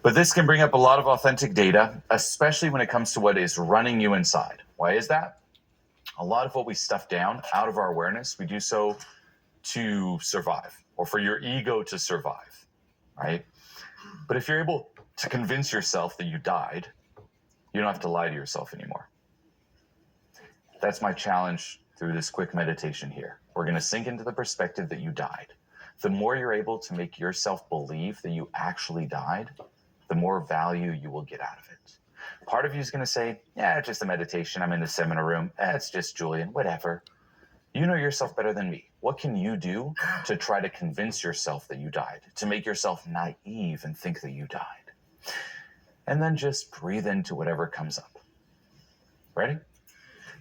But this can bring up a lot of authentic data, especially when it comes to what is running you inside. Why is that? A lot of what we stuff down out of our awareness, we do so to survive or for your ego to survive, right? But if you're able to convince yourself that you died, you don't have to lie to yourself anymore. That's my challenge through this quick meditation here. We're going to sink into the perspective that you died. The more you're able to make yourself believe that you actually died, the more value you will get out of it. Part of you is going to say, yeah, it's just a meditation. I'm in the seminar room. It's just Julian, whatever. You know yourself better than me. What can you do to try to convince yourself that you died, to make yourself naive and think that you died? And then just breathe into whatever comes up. Ready?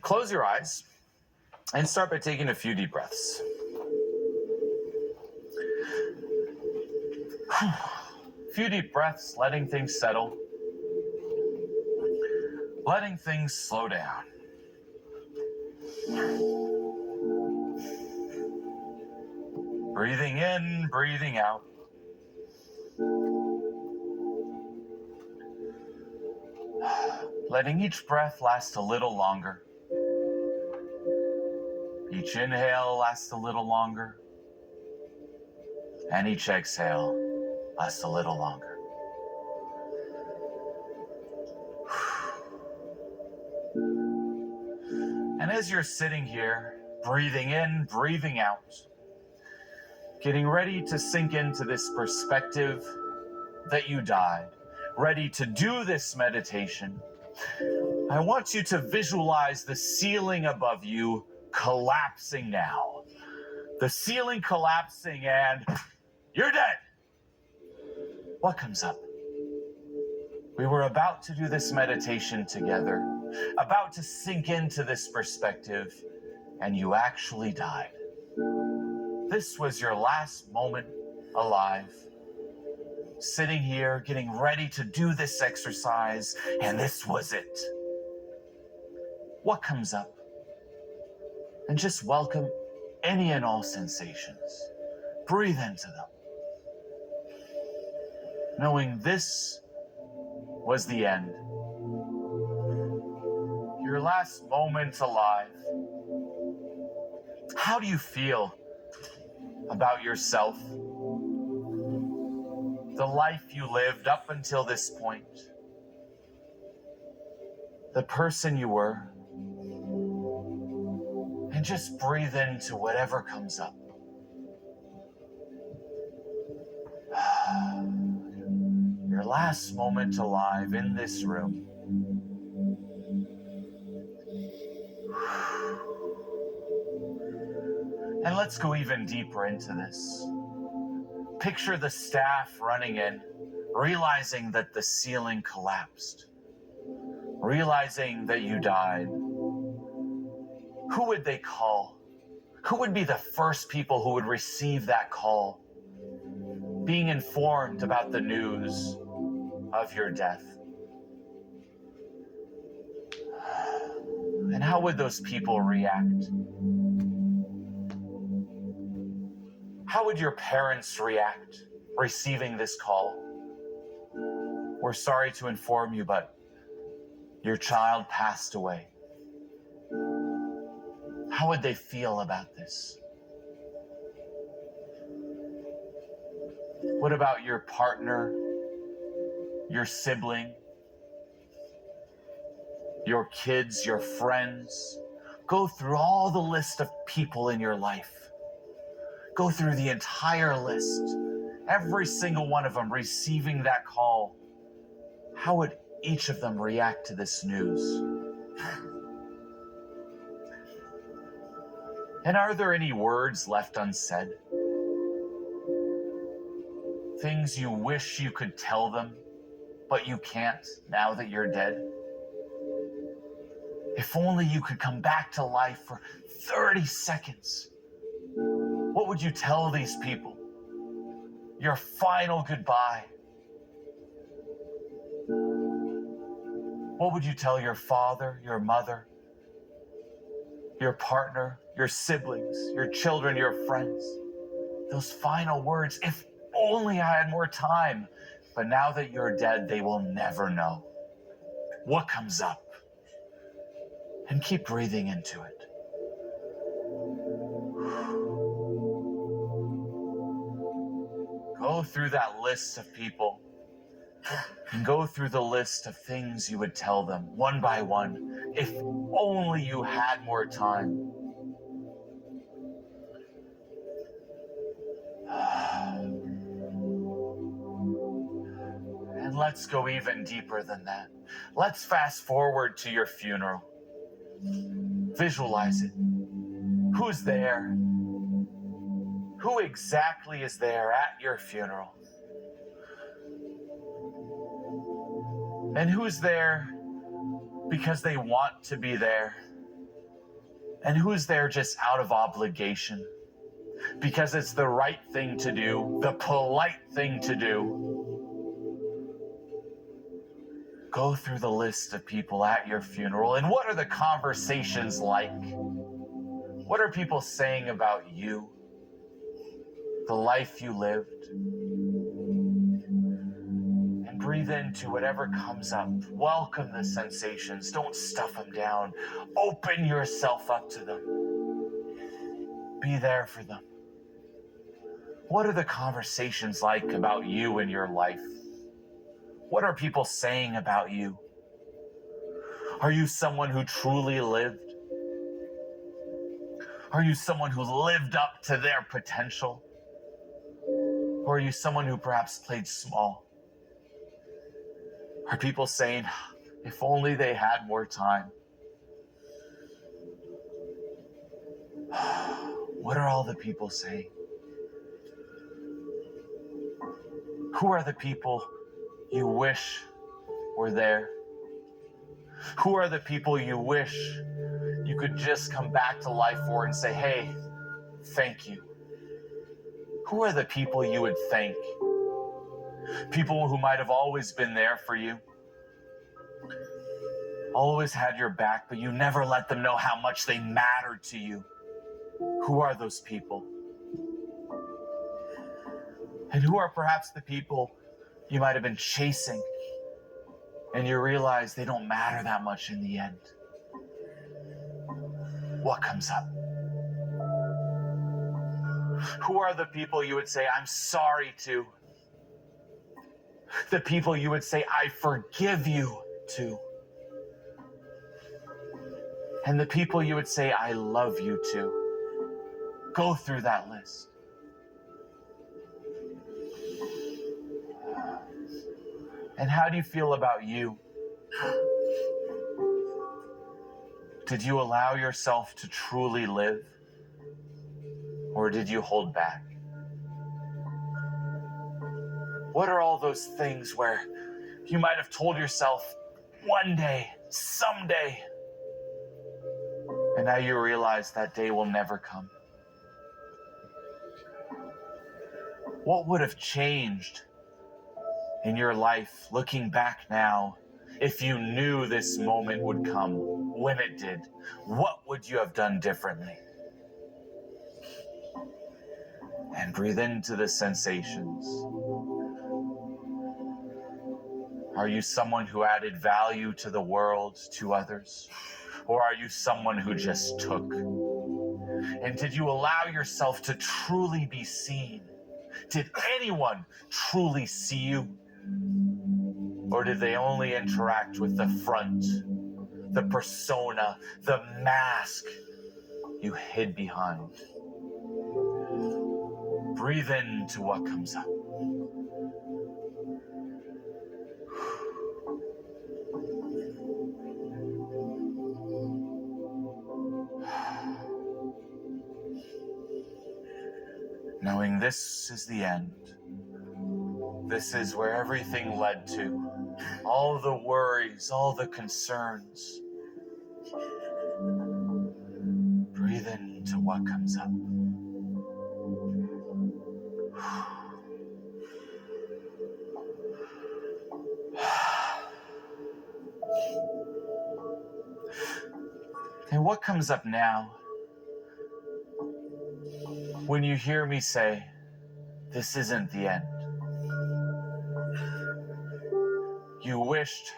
Close your eyes and start by taking a few deep breaths. Few deep breaths, letting things settle, letting things slow down. Breathing in, breathing out. Letting each breath last a little longer. Each inhale lasts a little longer. And each exhale lasts a little longer. And as you're sitting here, breathing in, breathing out, getting ready to sink into this perspective that you died, ready to do this meditation, I want you to visualize the ceiling above you collapsing now. The ceiling collapsing and you're dead. What comes up? We were about to do this meditation together, about to sink into this perspective, and you actually died. This was your last moment alive, sitting here, getting ready to do this exercise, and this was it. What comes up? And just welcome any and all sensations. Breathe into them, knowing this was the end. Your last moment alive. How do you feel about yourself? The life you lived up until this point? The person you were? And just breathe into whatever comes up. Your last moment alive in this room. And let's go even deeper into this. Picture the staff running in, realizing that the ceiling collapsed, realizing that you died. Who would they call? Who would be the first people who would receive that call, being informed about the news of your death? And how would those people react? How would your parents react receiving this call? We're sorry to inform you, but your child passed away. How would they feel about this? What about your partner, your sibling, your kids, your friends? Go through all the list of people in your life. Go through the entire list. Every single one of them receiving that call. How would each of them react to this news? And are there any words left unsaid? Things you wish you could tell them, but you can't now that you're dead? If only you could come back to life for 30 seconds. What would you tell these people? Your final goodbye. What would you tell your father, your mother, your partner, your siblings, your children, your friends? Those final words, if only I had more time. But now that you're dead, they will never know what comes up. And keep breathing into it. Go through that list of people and go through the list of things you would tell them one by one. If only you had more time. And let's go even deeper than that. Let's fast forward to your funeral. Visualize it. Who's there? Who exactly is there at your funeral? And who's there because they want to be there? And who's there just out of obligation? Because it's the right thing to do, the polite thing to do. Go through the list of people at your funeral, and what are the conversations like? What are people saying about you? The life you lived? And breathe into whatever comes up. Welcome the sensations. Don't stuff them down. Open yourself up to them. Be there for them. What are the conversations like about you and your life? What are people saying about you? Are you someone who truly lived? Are you someone who lived up to their potential? Or are you someone who perhaps played small? Are people saying, if only they had more time? What are all the people saying? Who are the people you wish were there? Who are the people you wish you could just come back to life for and say, hey, thank you? Who are the people you would thank? People who might have always been there for you, always had your back, but you never let them know how much they mattered to you. Who are those people? And who are perhaps the people you might have been chasing and you realize they don't matter that much in the end? What comes up? Who are the people you would say, I'm sorry to? The people you would say, I forgive you to? And the people you would say, I love you to? Go through that list. And how do you feel about you? Did you allow yourself to truly live? Or did you hold back? What are all those things where you might have told yourself, one day, someday, and now you realize that day will never come? What would have changed in your life, looking back now, if you knew this moment would come when it did? What would you have done differently? And breathe into the sensations. Are you someone who added value to the world, to others? Or are you someone who just took? And did you allow yourself to truly be seen? Did anyone truly see you? Or did they only interact with the front, the persona, the mask you hid behind? Breathe into what comes up. Knowing this is the end. This is where everything led to. All the worries, all the concerns. Breathe into what comes up. And what comes up now when you hear me say, this isn't the end? wished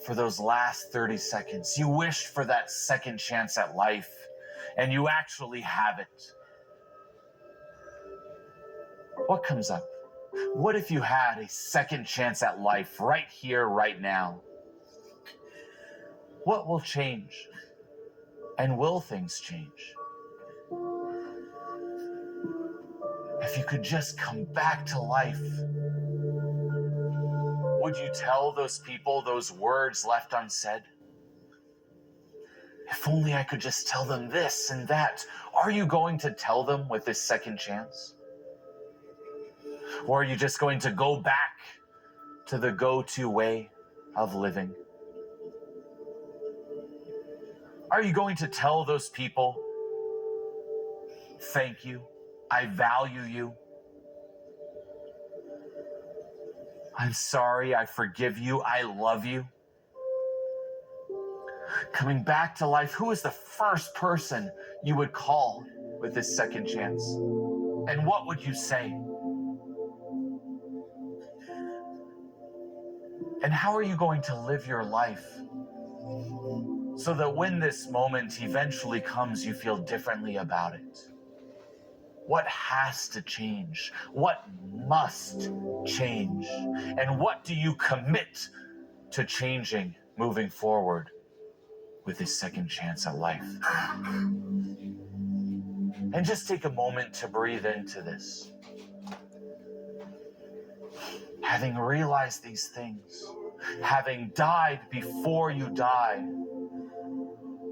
for those last 30 seconds. You wished for that second chance at life, and you actually have it. What comes up? What if you had a second chance at life right here, right now? What will change? And will things change? If you could just come back to life, would you tell those people those words left unsaid? If only I could just tell them this and that. Are you going to tell them with this second chance? Or are you just going to go back to the go-to way of living? Are you going to tell those people, thank you, I value you, I'm sorry, I forgive you, I love you? Coming back to life, who is the first person you would call with this second chance? And what would you say? And how are you going to live your life so that when this moment eventually comes, you feel differently about it? What has to change? What must change? And what do you commit to changing moving forward with this second chance at life? And just take a moment to breathe into this. Having realized these things, having died before you die,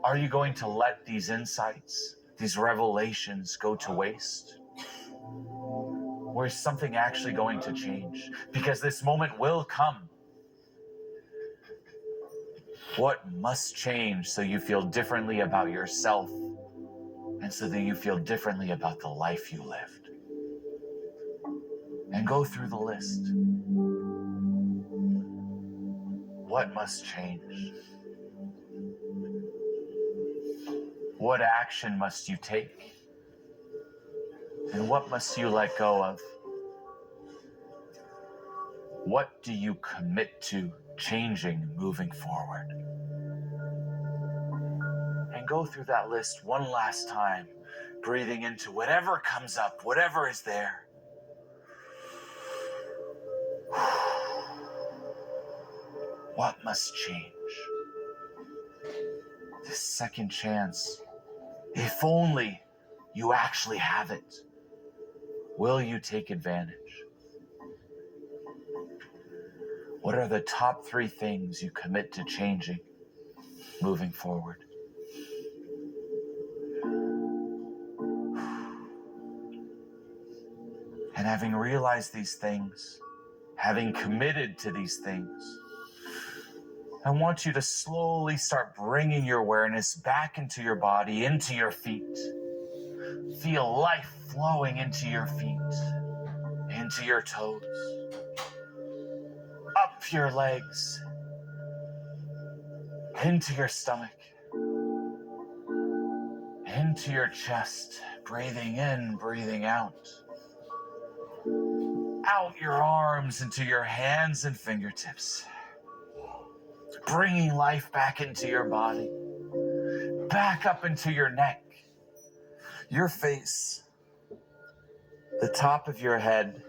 are you going to let these insights, these revelations go to waste? Or is something actually going to change? Because this moment will come. What must change so you feel differently about yourself and so that you feel differently about the life you lived? And go through the list. What must change? What action must you take? And what must you let go of? What do you commit to changing moving forward? And go through that list one last time, breathing into whatever comes up, whatever is there. What must change? This second chance, if only you actually have it, will you take advantage? What are the top 3 things you commit to changing moving forward? And having realized these things, having committed to these things, I want you to slowly start bringing your awareness back into your body, into your feet. Feel life flowing into your feet, into your toes, up your legs, into your stomach, into your chest, breathing in, breathing out. Out your arms into your hands and fingertips, bringing life back into your body, back up into your neck, your face, the top of your head,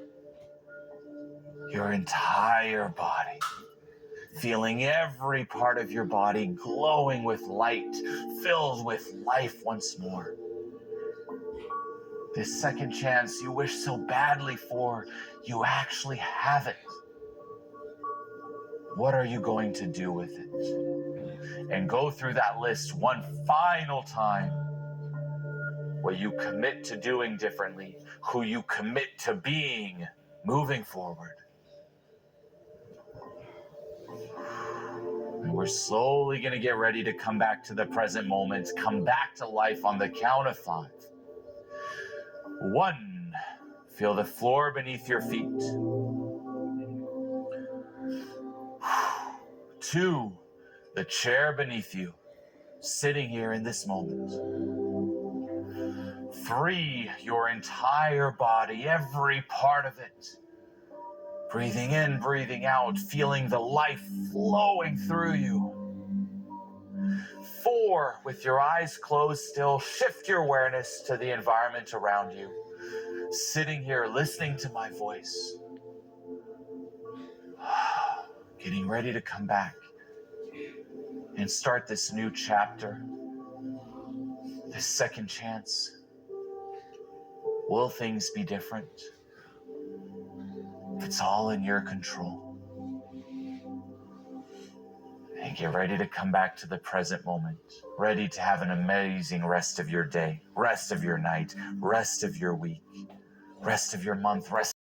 your entire body, feeling every part of your body glowing with light, filled with life once more. This second chance you wish so badly for, you actually have it. What are you going to do with it? And go through that list one final time. What you commit to doing differently, who you commit to being moving forward. And we're slowly going to get ready to come back to the present moment, come back to life on the count of 5. 1, feel the floor beneath your feet. 2, the chair beneath you, sitting here in this moment. 3, your entire body, every part of it, Breathing in, breathing out, feeling the life flowing through you. 4, with your eyes closed still, shift your awareness to the environment around you. Sitting here, listening to my voice. Getting ready to come back and start this new chapter, this second chance. Will things be different? It's all in your control. And get ready to come back to the present moment, ready to have an amazing rest of your day, rest of your night, rest of your week, rest of your month, rest